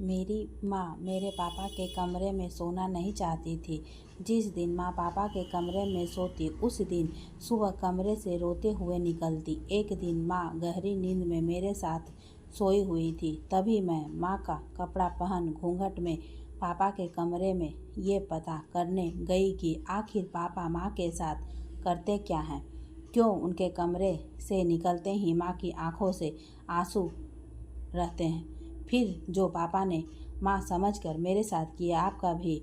मेरी माँ मेरे पापा के कमरे में सोना नहीं चाहती थी। जिस दिन माँ पापा के कमरे में सोती उस दिन सुबह कमरे से रोते हुए निकलती। एक दिन माँ गहरी नींद में मेरे साथ सोई हुई थी। तभी मैं माँ का कपड़ा पहन घूंघट में पापा के कमरे में ये पता करने गई कि आखिर पापा माँ के साथ करते क्या हैं। क्यों उनके कमरे से निकलते ही माँ की आंखों से आंसू रहते हैं। फिर जो पापा ने माँ समझकर मेरे साथ किया, आपका भी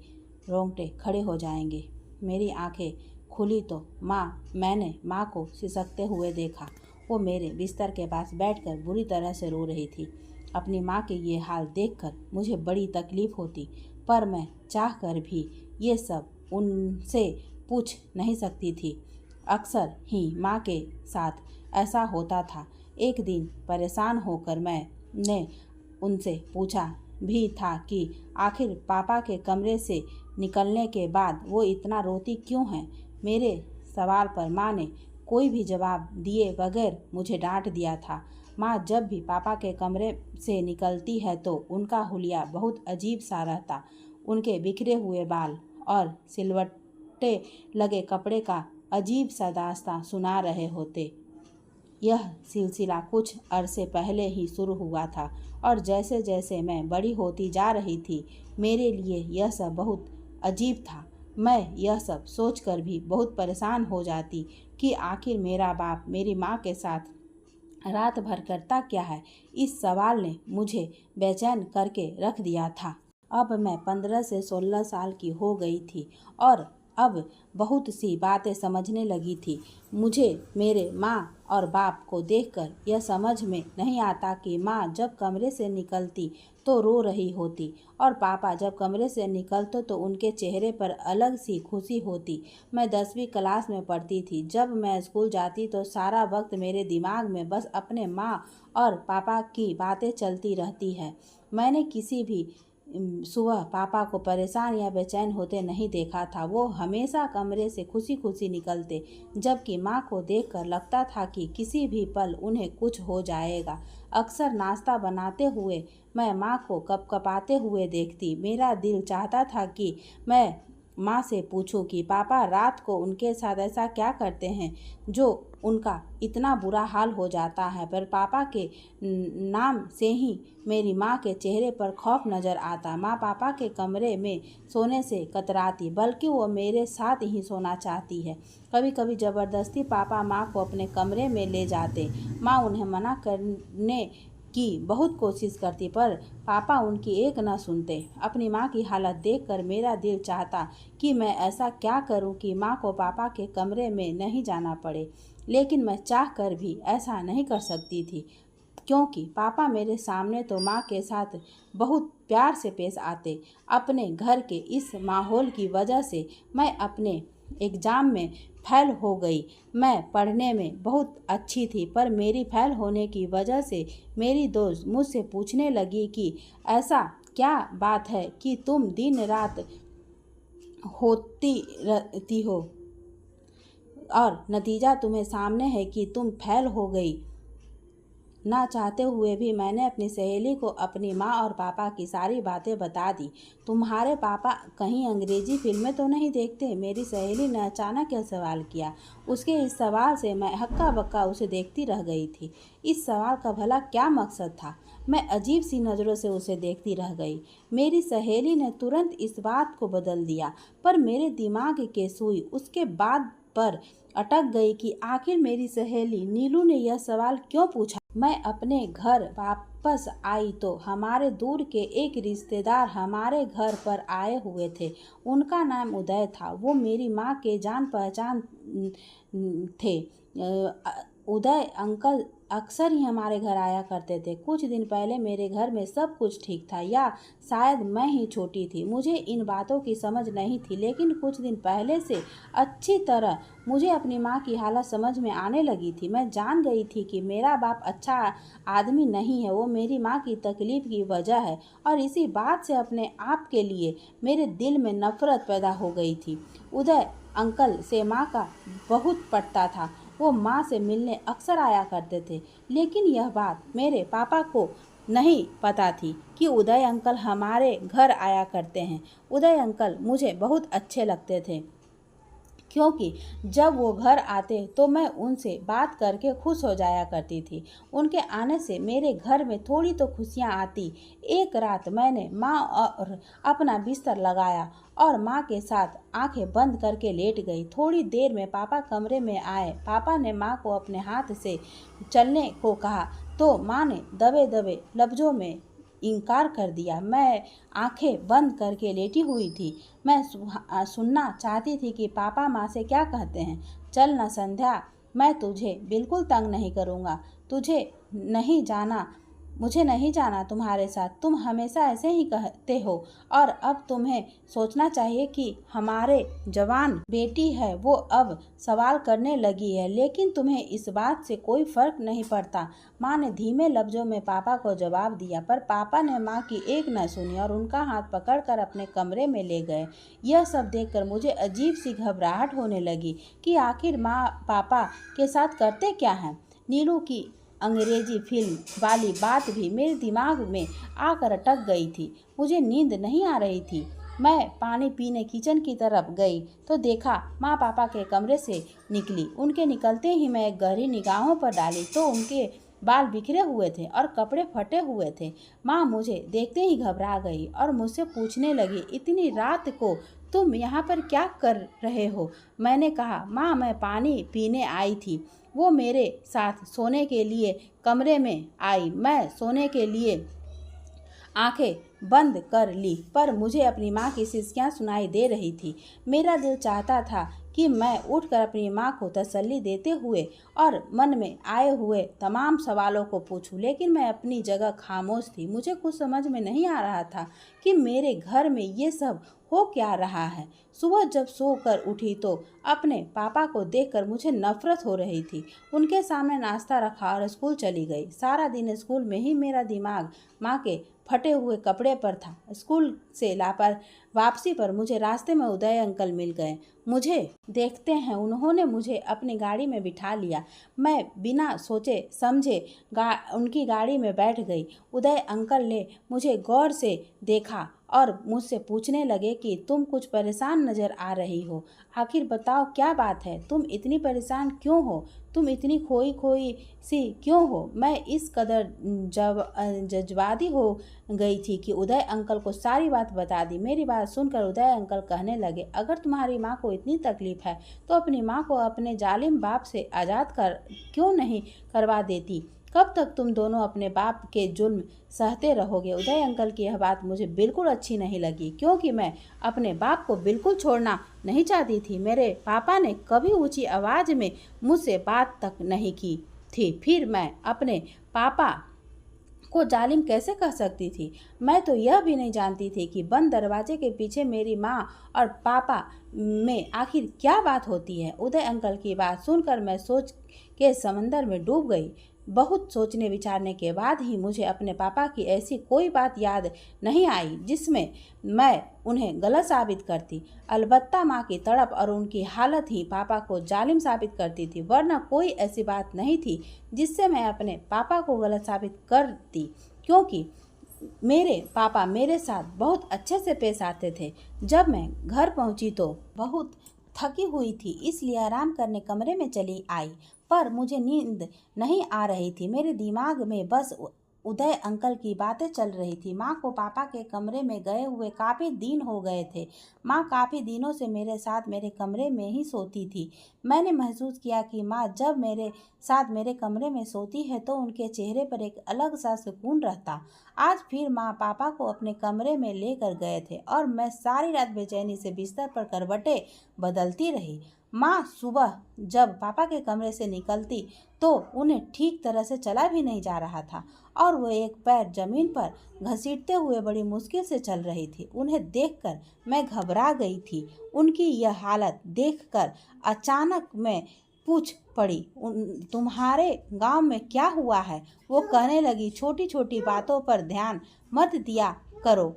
रोंगटे खड़े हो जाएंगे। मेरी आंखें खुली तो मैंने माँ को सिसकते हुए देखा। वो मेरे बिस्तर के पास बैठकर बुरी तरह से रो रही थी। अपनी माँ के ये हाल देखकर मुझे बड़ी तकलीफ होती, पर मैं चाहकर भी ये सब उनसे पूछ नहीं सकती थी। अक्सर ही माँ के साथ ऐसा होता था। एक दिन परेशान होकर मैंने उनसे पूछा भी था कि आखिर पापा के कमरे से निकलने के बाद वो इतना रोती क्यों हैं। मेरे सवाल पर माँ ने कोई भी जवाब दिए बगैर मुझे डांट दिया था। माँ जब भी पापा के कमरे से निकलती है तो उनका हुलिया बहुत अजीब सा रहता। उनके बिखरे हुए बाल और सिलवट्टे लगे कपड़े का अजीब सा दास्तां सुना रहे होते। यह सिलसिला कुछ अरसे पहले ही शुरू हुआ था और जैसे जैसे मैं बड़ी होती जा रही थी, मेरे लिए यह सब बहुत अजीब था। मैं यह सब सोचकर भी बहुत परेशान हो जाती कि आखिर मेरा बाप मेरी माँ के साथ रात भर करता क्या है। इस सवाल ने मुझे बेचैन करके रख दिया था। अब मैं 15 से 16 साल की हो गई थी और अब बहुत सी बातें समझने लगी थी। मुझे मेरे माँ और बाप को देखकर यह समझ में नहीं आता कि माँ जब कमरे से निकलती तो रो रही होती और पापा जब कमरे से निकलते तो उनके चेहरे पर अलग सी खुशी होती। मैं 10वीं क्लास में पढ़ती थी। जब मैं स्कूल जाती तो सारा वक्त मेरे दिमाग में बस अपने माँ और पापा की बातें चलती रहती है। मैंने किसी भी सुबह पापा को परेशान या बेचैन होते नहीं देखा था। वो हमेशा कमरे से खुशी खुशी निकलते, जबकि माँ को देखकर लगता था कि किसी भी पल उन्हें कुछ हो जाएगा। अक्सर नाश्ता बनाते हुए मैं माँ को कपकपाते हुए देखती। मेरा दिल चाहता था कि मैं माँ से पूछूं कि पापा रात को उनके साथ ऐसा क्या करते हैं जो उनका इतना बुरा हाल हो जाता है, पर पापा के नाम से ही मेरी माँ के चेहरे पर खौफ नज़र आता। माँ पापा के कमरे में सोने से कतराती, बल्कि वो मेरे साथ ही सोना चाहती है। कभी कभी ज़बरदस्ती पापा माँ को अपने कमरे में ले जाते। माँ उन्हें मना करने की बहुत कोशिश करती, पर पापा उनकी एक न सुनते। अपनी माँ की हालत देखकर मेरा दिल चाहता कि मैं ऐसा क्या करूं कि माँ को पापा के कमरे में नहीं जाना पड़े, लेकिन मैं चाहकर भी ऐसा नहीं कर सकती थी, क्योंकि पापा मेरे सामने तो माँ के साथ बहुत प्यार से पेश आते। अपने घर के इस माहौल की वजह से मैं अपने एग्ज़ाम में फेल हो गई। मैं पढ़ने में बहुत अच्छी थी, पर मेरी फेल होने की वजह से मेरी दोस्त मुझसे पूछने लगी कि ऐसा क्या बात है कि तुम दिन रात होती रहती हो और नतीजा तुम्हें सामने है कि तुम फेल हो गई। ना चाहते हुए भी मैंने अपनी सहेली को अपनी माँ और पापा की सारी बातें बता दी। तुम्हारे पापा कहीं अंग्रेजी फिल्में तो नहीं देखते? मेरी सहेली ने अचानक यह सवाल किया। उसके इस सवाल से मैं हक्का बक्का उसे देखती रह गई थी। इस सवाल का भला क्या मकसद था? मैं अजीब सी नज़रों से उसे देखती रह गई। मेरी सहेली ने तुरंत इस बात को बदल दिया, पर मेरे दिमाग के सुई उसके बाद पर अटक गई कि आखिर मेरी सहेली नीलू ने यह सवाल क्यों पूछा। मैं अपने घर वापस आई तो हमारे दूर के एक रिश्तेदार हमारे घर पर आए हुए थे। उनका नाम उदय था। वो मेरी माँ के जान पहचान थे। उदय अंकल अक्सर ही हमारे घर आया करते थे। कुछ दिन पहले मेरे घर में सब कुछ ठीक था, या शायद मैं ही छोटी थी। मुझे इन बातों की समझ नहीं थी, लेकिन कुछ दिन पहले से अच्छी तरह मुझे अपनी माँ की हालत समझ में आने लगी थी। मैं जान गई थी कि मेरा बाप अच्छा आदमी नहीं है, वो मेरी माँ की तकलीफ की वजह है, और इसी बात से अपने आप के लिए मेरे दिल में नफरत पैदा हो गई थी। उदय अंकल से माँ का बहुत पटता था। वो माँ से मिलने अक्सर आया करते थे, लेकिन यह बात मेरे पापा को नहीं पता थी कि उदय अंकल हमारे घर आया करते हैं। उदय अंकल मुझे बहुत अच्छे लगते थे, क्योंकि जब वो घर आते तो मैं उनसे बात करके खुश हो जाया करती थी। उनके आने से मेरे घर में थोड़ी तो खुशियाँ आती। एक रात मैंने माँ और अपना बिस्तर लगाया और माँ के साथ आंखें बंद करके लेट गई। थोड़ी देर में पापा कमरे में आए। पापा ने माँ को अपने हाथ से चलने को कहा तो माँ ने दबे दबे लफ्जों में इनकार कर दिया। मैं आंखें बंद करके लेटी हुई थी। मैं सुनना चाहती थी कि पापा माँ से क्या कहते हैं। चल ना संध्या, मैं तुझे बिल्कुल तंग नहीं करूँगा। तुझे नहीं जाना, मुझे नहीं जाना तुम्हारे साथ। तुम हमेशा ऐसे ही कहते हो और अब तुम्हें सोचना चाहिए कि हमारे जवान बेटी है वो अब सवाल करने लगी है, लेकिन तुम्हें इस बात से कोई फर्क नहीं पड़ता। माँ ने धीमे लफ्जों में पापा को जवाब दिया, पर पापा ने माँ की एक न सुनी और उनका हाथ पकड़कर अपने कमरे में ले गए। यह सब देखकर मुझे अजीब सी घबराहट होने लगी कि आखिर माँ पापा के साथ करते क्या हैं। नीलू की अंग्रेजी फिल्म वाली बात भी मेरे दिमाग में आकर अटक गई थी। मुझे नींद नहीं आ रही थी। मैं पानी पीने किचन की तरफ गई तो देखा माँ पापा के कमरे से निकली। उनके निकलते ही मैं गहरी निगाहों पर डाली तो उनके बाल बिखरे हुए थे और कपड़े फटे हुए थे। माँ मुझे देखते ही घबरा गई और मुझसे पूछने लगी, इतनी रात को तुम यहाँ पर क्या कर रहे हो? मैंने कहा, माँ मैं पानी पीने आई थी। वो मेरे साथ सोने के लिए कमरे में आई। मैं सोने के लिए आंखें बंद कर ली, पर मुझे अपनी माँ की सिसकियाँ सुनाई दे रही थी। मेरा दिल चाहता था कि मैं उठकर अपनी माँ को तसल्ली देते हुए और मन में आए हुए तमाम सवालों को पूछूं, लेकिन मैं अपनी जगह खामोश थी। मुझे कुछ समझ में नहीं आ रहा था कि मेरे घर में ये सब हो क्या रहा है। सुबह जब सोकर उठी तो अपने पापा को देखकर मुझे नफरत हो रही थी। उनके सामने नाश्ता रखा और स्कूल चली गई। सारा दिन स्कूल में ही मेरा दिमाग माँ के फटे हुए कपड़े पर था। स्कूल से लापर वापसी पर मुझे रास्ते में उदय अंकल मिल गए। मुझे देखते हैं उन्होंने मुझे अपनी गाड़ी में बिठा लिया। मैं बिना सोचे समझे उनकी गाड़ी में बैठ गई। उदय अंकल ने मुझे गौर से देखा और मुझसे पूछने लगे कि तुम कुछ परेशान नज़र आ रही हो। आखिर बताओ क्या बात है? तुम इतनी परेशान क्यों हो? तुम इतनी खोई खोई सी क्यों हो? मैं इस कदर जज्बाती हो गई थी कि उदय अंकल को सारी बात बता दी। मेरी बात सुनकर उदय अंकल कहने लगे, अगर तुम्हारी माँ को इतनी तकलीफ है तो अपनी माँ को अपने जालिम बाप से आज़ाद क्यों नहीं करवा देती? कब तक तुम दोनों अपने बाप के जुल्म सहते रहोगे? उदय अंकल की यह बात मुझे बिल्कुल अच्छी नहीं लगी, क्योंकि मैं अपने बाप को बिल्कुल छोड़ना नहीं चाहती थी। मेरे पापा ने कभी ऊंची आवाज़ में मुझसे बात तक नहीं की थी, फिर मैं अपने पापा को जालिम कैसे कह सकती थी? मैं तो यह भी नहीं जानती थी कि बंद दरवाजे के पीछे मेरी माँ और पापा में आखिर क्या बात होती है। उदय अंकल की बात सुनकर मैं सोच के समंदर में डूब गई। बहुत सोचने विचारने के बाद ही मुझे अपने पापा की ऐसी कोई बात याद नहीं आई जिसमें मैं उन्हें गलत साबित करती। अलबत्ता माँ की तड़प और उनकी हालत ही पापा को जालिम साबित करती थी, वरना कोई ऐसी बात नहीं थी जिससे मैं अपने पापा को गलत साबित करती, क्योंकि मेरे पापा मेरे साथ बहुत अच्छे से पेश आते थे। जब मैं घर पहुंची तो बहुत थकी हुई थी, इसलिए आराम करने कमरे में चली आई, पर मुझे नींद नहीं आ रही थी। मेरे दिमाग में बस उदय अंकल की बातें चल रही थी। माँ को पापा के कमरे में गए हुए काफ़ी दिन हो गए थे। माँ काफ़ी दिनों से मेरे साथ मेरे कमरे में ही सोती थी। मैंने महसूस किया कि माँ जब मेरे साथ मेरे कमरे में सोती है तो उनके चेहरे पर एक अलग सा सुकून रहता। आज फिर माँ पापा को अपने कमरे में लेकर गए थे और मैं सारी रात बेचैनी से बिस्तर पर करवटें बदलती रही। माँ सुबह जब पापा के कमरे से निकलती तो उन्हें ठीक तरह से चला भी नहीं जा रहा था और वो एक पैर जमीन पर घसीटते हुए बड़ी मुश्किल से चल रही थी। उन्हें देखकर मैं घबरा गई थी। उनकी यह हालत देखकर अचानक मैं पूछ पड़ी, तुम्हारे गांव में क्या हुआ है? वो कहने लगी, छोटी छोटी बातों पर ध्यान मत दिया करो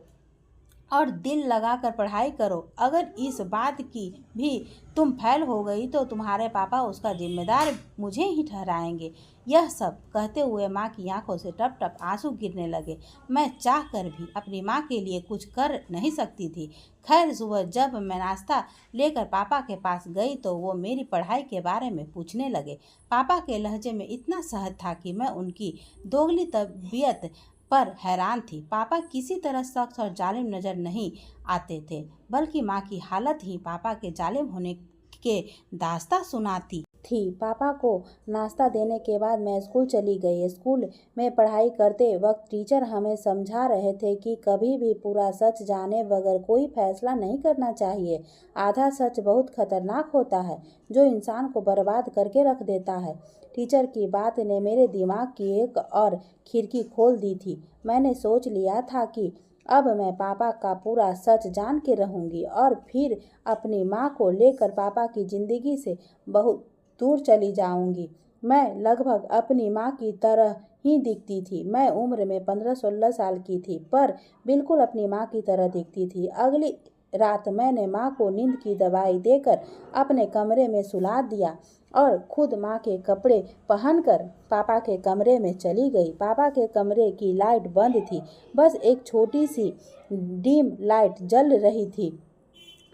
और दिल लगाकर पढ़ाई करो। अगर इस बात की भी तुम फेल हो गई तो तुम्हारे पापा उसका जिम्मेदार मुझे ही ठहराएंगे। यह सब कहते हुए माँ की आंखों से टप टप आंसू गिरने लगे। मैं चाह कर भी अपनी माँ के लिए कुछ कर नहीं सकती थी। खैर, सुबह जब मैं नाश्ता लेकर पापा के पास गई तो वो मेरी पढ़ाई के बारे में पूछने लगे। पापा के लहजे में इतना सहज था कि मैं उनकी दोगली तबीयत पर हैरान थी। पापा किसी तरह सख्त और जालिम नजर नहीं आते थे, बल्कि माँ की हालत ही पापा के जालिम होने के दास्तां सुनाती थी। पापा को नाश्ता देने के बाद मैं स्कूल चली गई। स्कूल में पढ़ाई करते वक्त टीचर हमें समझा रहे थे कि कभी भी पूरा सच जाने बगैर कोई फैसला नहीं करना चाहिए। आधा सच बहुत खतरनाक होता है, जो इंसान को बर्बाद करके रख देता है। टीचर की बात ने मेरे दिमाग की एक और खिड़की खोल दी थी। मैंने सोच लिया था कि अब मैं पापा का पूरा सच जान के रहूंगी और फिर अपनी माँ को लेकर पापा की जिंदगी से बहुत दूर चली जाऊंगी। मैं लगभग अपनी माँ की तरह ही दिखती थी। मैं उम्र में 15-16 साल की थी, पर बिल्कुल अपनी माँ की तरह दिखती थी। अगली रात मैंने माँ को नींद की दवाई देकर अपने कमरे में सुला दिया और खुद माँ के कपड़े पहनकर पापा के कमरे में चली गई। पापा के कमरे की लाइट बंद थी, बस एक छोटी सी डिम लाइट जल रही थी।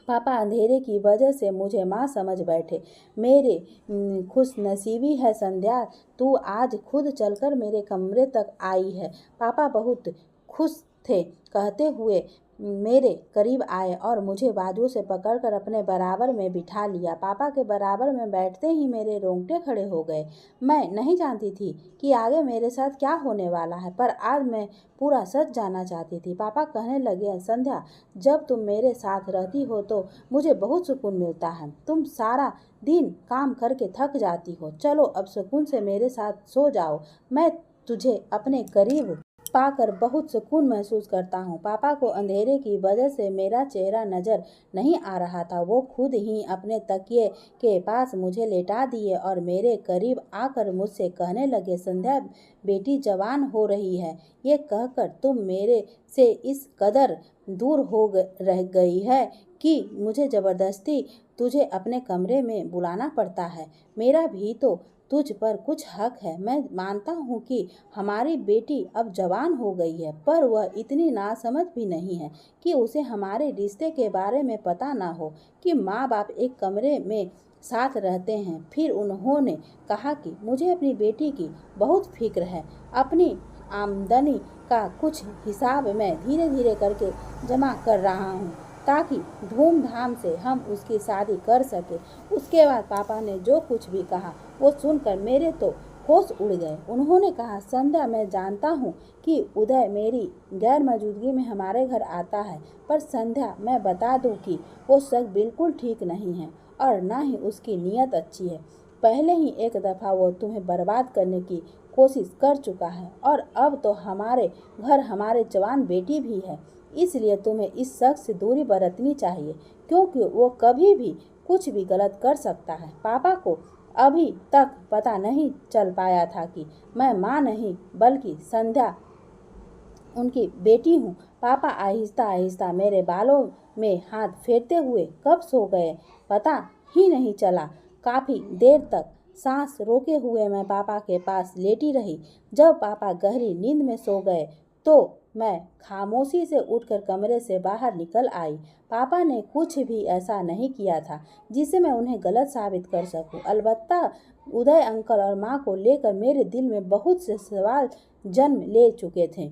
पापा अंधेरे की वजह से मुझे माँ समझ बैठे। मेरे खुशनसीबी है संध्या, तू आज खुद चलकर मेरे कमरे तक आई है। पापा बहुत खुश थे। कहते हुए मेरे करीब आए और मुझे बाजू से पकड़कर अपने बराबर में बिठा लिया। पापा के बराबर में बैठते ही मेरे रोंगटे खड़े हो गए। मैं नहीं जानती थी कि आगे मेरे साथ क्या होने वाला है, पर आज मैं पूरा सच जानना चाहती थी। पापा कहने लगे, संध्या, जब तुम मेरे साथ रहती हो तो मुझे बहुत सुकून मिलता है। तुम सारा दिन काम करके थक जाती हो, चलो अब सुकून से मेरे साथ सो जाओ। मैं तुझे अपने करीब पाकर बहुत सुकून महसूस करता हूँ। पापा को अंधेरे की वजह से मेरा चेहरा नजर नहीं आ रहा था। वो खुद ही अपने तकिए के पास मुझे लेटा दिए और मेरे करीब आकर मुझसे कहने लगे, संध्या बेटी जवान हो रही है। ये कहकर तुम मेरे से इस कदर दूर रह गई है कि मुझे जबरदस्ती तुझे अपने कमरे में बुलाना पड़ता है। मेरा भी तो तुझ पर कुछ हक है। मैं मानता हूँ कि हमारी बेटी अब जवान हो गई है, पर वह इतनी नासमझ भी नहीं है कि उसे हमारे रिश्ते के बारे में पता ना हो कि माँ बाप एक कमरे में साथ रहते हैं। फिर उन्होंने कहा कि मुझे अपनी बेटी की बहुत फिक्र है। अपनी आमदनी का कुछ हिसाब मैं धीरे धीरे करके जमा कर रहा हूँ ताकि धूमधाम से हम उसकी शादी कर सके। उसके बाद पापा ने जो कुछ भी कहा वो सुनकर मेरे तो होश उड़ गए। उन्होंने कहा, संध्या, मैं जानता हूँ कि उदय मेरी गैर मौजूदगी में हमारे घर आता है, पर संध्या, मैं बता दूँ कि वो शख्स बिल्कुल ठीक नहीं है और ना ही उसकी नीयत अच्छी है। पहले ही एक दफ़ा वो तुम्हें बर्बाद करने की कोशिश कर चुका है और अब तो हमारे घर हमारे जवान बेटी भी है। इसलिए तुम्हें इस शख्स से दूरी बरतनी चाहिए, क्योंकि वो कभी भी कुछ भी गलत कर सकता है। पापा को अभी तक पता नहीं चल पाया था कि मैं माँ नहीं बल्कि संध्या उनकी बेटी हूँ। पापा आहिस्ता आहिस्ता मेरे बालों में हाथ फेरते हुए कब सो गए पता ही नहीं चला। काफ़ी देर तक सांस रोके हुए मैं पापा के पास लेटी रही। जब पापा गहरी नींद में सो गए तो मैं खामोशी से उठकर कमरे से बाहर निकल आई। पापा ने कुछ भी ऐसा नहीं किया था जिसे मैं उन्हें गलत साबित कर सकूं। अलबत्ता उदय अंकल और माँ को लेकर मेरे दिल में बहुत से सवाल जन्म ले चुके थे।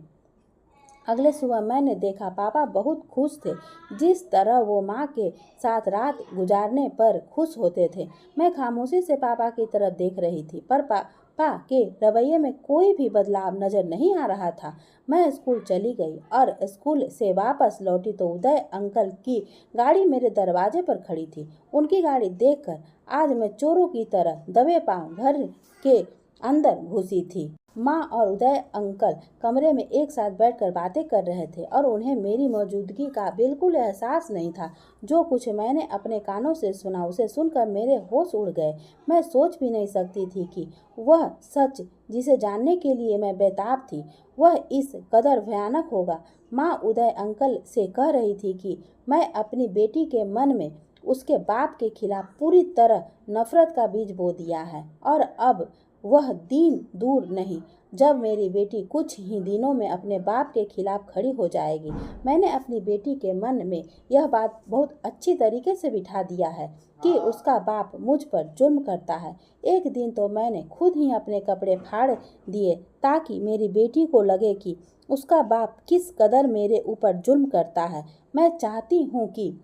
अगले सुबह मैंने देखा पापा बहुत खुश थे, जिस तरह वो माँ के साथ रात गुजारने पर खुश होते थे। मैं खामोशी से पापा की तरफ देख रही थी, पर पापा के रवैये में कोई भी बदलाव नजर नहीं आ रहा था। मैं स्कूल चली गई और स्कूल से वापस लौटी तो उदय अंकल की गाड़ी मेरे दरवाजे पर खड़ी थी। उनकी गाड़ी देखकर आज मैं चोरों की तरह दबे पांव घर के अंदर घुसी थी। माँ और उदय अंकल कमरे में एक साथ बैठकर बातें कर रहे थे और उन्हें मेरी मौजूदगी का बिल्कुल एहसास नहीं था। जो कुछ मैंने अपने कानों से सुना उसे सुनकर मेरे होश उड़ गए। मैं सोच भी नहीं सकती थी कि वह सच जिसे जानने के लिए मैं बेताब थी वह इस कदर भयानक होगा। माँ उदय अंकल से कह रही थी कि मैं अपनी बेटी के मन में उसके बाप के खिलाफ पूरी तरह नफरत का बीज बो दिया है और अब वह दिन दूर नहीं जब मेरी बेटी कुछ ही दिनों में अपने बाप के खिलाफ खड़ी हो जाएगी। मैंने अपनी बेटी के मन में यह बात बहुत अच्छी तरीके से बिठा दिया है कि उसका बाप मुझ पर जुल्म करता है। एक दिन तो मैंने खुद ही अपने कपड़े फाड़ दिए ताकि मेरी बेटी को लगे कि उसका बाप किस कदर मेरे ऊपर जुल्म करता है। मैं चाहती हूँ कि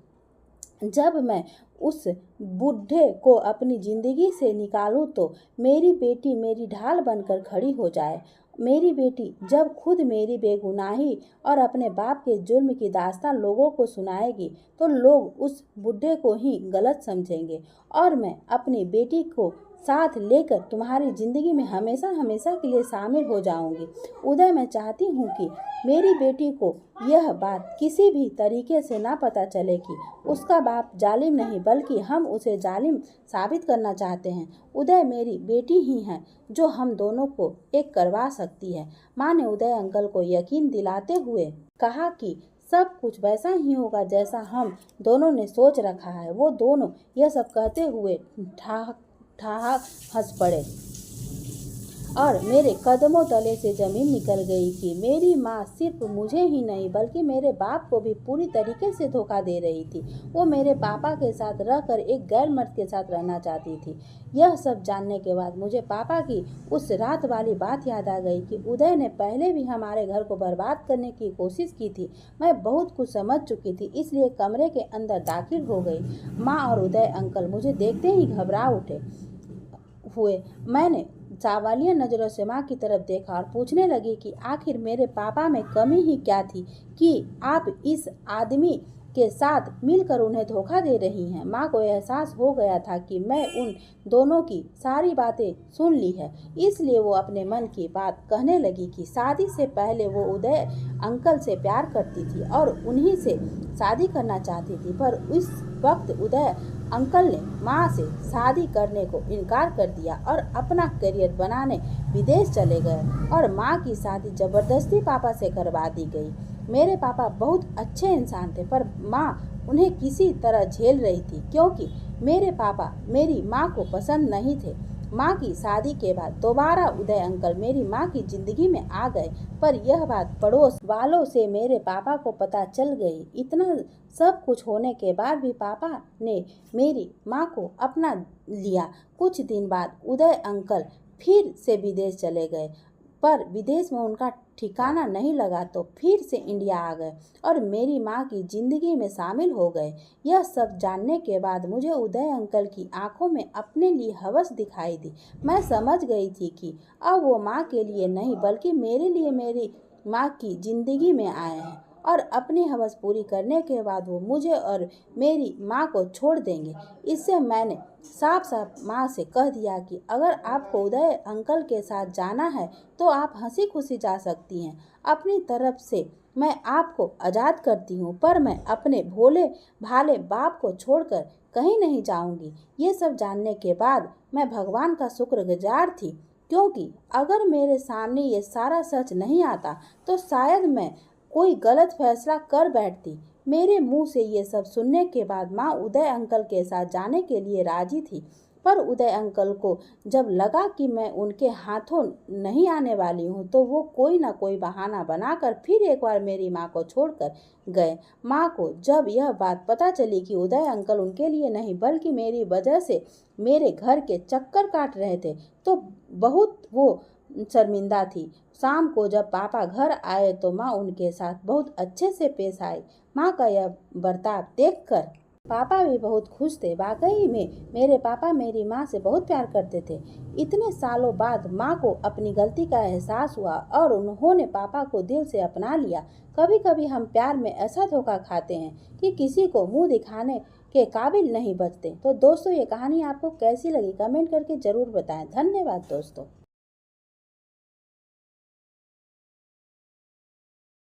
जब मैं उस बूढ़े को अपनी जिंदगी से निकालूं तो मेरी बेटी मेरी ढाल बनकर खड़ी हो जाए। मेरी बेटी जब खुद मेरी बेगुनाही और अपने बाप के जुल्म की दास्तान लोगों को सुनाएगी तो लोग उस बूढ़े को ही गलत समझेंगे और मैं अपनी बेटी को साथ लेकर तुम्हारी जिंदगी में हमेशा हमेशा के लिए शामिल हो जाऊंगी। उदय, मैं चाहती हूँ कि मेरी बेटी को यह बात किसी भी तरीके से ना पता चले कि उसका बाप जालिम नहीं बल्कि हम उसे जालिम साबित करना चाहते हैं। उदय मेरी बेटी ही है जो हम दोनों को एक करवा सकती है। माँ ने उदय अंकल को यकीन दिलाते हुए कहा कि सब कुछ वैसा ही होगा जैसा हम दोनों ने सोच रखा है। वो दोनों यह सब कहते हुए ठहाक हंस पड़े और मेरे कदमों तले से जमीन निकल गई कि मेरी माँ सिर्फ मुझे ही नहीं बल्कि मेरे बाप को भी पूरी तरीके से धोखा दे रही थी। वो मेरे पापा के साथ रहकर एक गैर मर्द के साथ रहना चाहती थी। यह सब जानने के बाद मुझे पापा की उस रात वाली बात याद आ गई कि उदय ने पहले भी हमारे घर को बर्बाद करने की कोशिश की थी। मैं बहुत कुछ समझ चुकी थी, इसलिए कमरे के अंदर दाखिल हो गई। माँ और उदय अंकल मुझे देखते ही घबरा उठे हुए। मैंने सवालिया नज़रों से माँ की तरफ देखा और पूछने लगी कि आखिर मेरे पापा में कमी ही क्या थी कि आप इस आदमी के साथ मिलकर उन्हें धोखा दे रही हैं। माँ को एहसास हो गया था कि मैं उन दोनों की सारी बातें सुन ली है, इसलिए वो अपने मन की बात कहने लगी कि शादी से पहले वो उदय अंकल से प्यार करती थी और उन्हीं से शादी करना चाहती थी, पर उस वक्त उदय अंकल ने माँ से शादी करने को इनकार कर दिया और अपना करियर बनाने विदेश चले गए और माँ की शादी जबरदस्ती पापा से करवा दी गई। मेरे पापा बहुत अच्छे इंसान थे, पर माँ उन्हें किसी तरह झेल रही थी क्योंकि मेरे पापा मेरी माँ को पसंद नहीं थे। माँ की शादी के बाद दोबारा उदय अंकल मेरी माँ की जिंदगी में आ गए, पर यह बात पड़ोस वालों से मेरे पापा को पता चल गई। इतना सब कुछ होने के बाद भी पापा ने मेरी माँ को अपना लिया। कुछ दिन बाद उदय अंकल फिर से विदेश चले गए, पर विदेश में उनका ठिकाना नहीं लगा तो फिर से इंडिया आ गए और मेरी माँ की जिंदगी में शामिल हो गए। यह सब जानने के बाद मुझे उदय अंकल की आंखों में अपने लिए हवस दिखाई दी। मैं समझ गई थी कि अब वो माँ के लिए नहीं बल्कि मेरे लिए मेरी माँ की जिंदगी में आए हैं और अपनी हवस पूरी करने के बाद वो मुझे और मेरी माँ को छोड़ देंगे। इससे मैंने साफ साफ माँ से कह दिया कि अगर आपको उदय अंकल के साथ जाना है तो आप हंसी खुशी जा सकती हैं। अपनी तरफ से मैं आपको आज़ाद करती हूँ, पर मैं अपने भोले भाले बाप को छोड़कर कहीं नहीं जाऊँगी। ये सब जानने के बाद मैं भगवान का शुक्रगुजार थी, क्योंकि अगर मेरे सामने ये सारा सच नहीं आता तो शायद मैं कोई गलत फैसला कर बैठती। मेरे मुंह से ये सब सुनने के बाद माँ उदय अंकल के साथ जाने के लिए राजी थी, पर उदय अंकल को जब लगा कि मैं उनके हाथों नहीं आने वाली हूँ तो वो कोई ना कोई बहाना बनाकर फिर एक बार मेरी माँ को छोड़कर गए। माँ को जब यह बात पता चली कि उदय अंकल उनके लिए नहीं बल्कि मेरी वजह से मेरे घर के चक्कर काट रहे थे तो बहुत वो शर्मिंदा थी। शाम को जब पापा घर आए तो माँ उनके साथ बहुत अच्छे से पेश आई। माँ का यह बर्ताव देखकर पापा भी बहुत खुश थे। वाकई में मेरे पापा मेरी माँ से बहुत प्यार करते थे। इतने सालों बाद माँ को अपनी गलती का एहसास हुआ और उन्होंने पापा को दिल से अपना लिया। कभी कभी हम प्यार में ऐसा धोखा खाते हैं कि किसी को मुंह दिखाने के काबिल नहीं बचते। तो दोस्तों, ये कहानी आपको कैसी लगी कमेंट करके ज़रूर बताएं। धन्यवाद दोस्तों।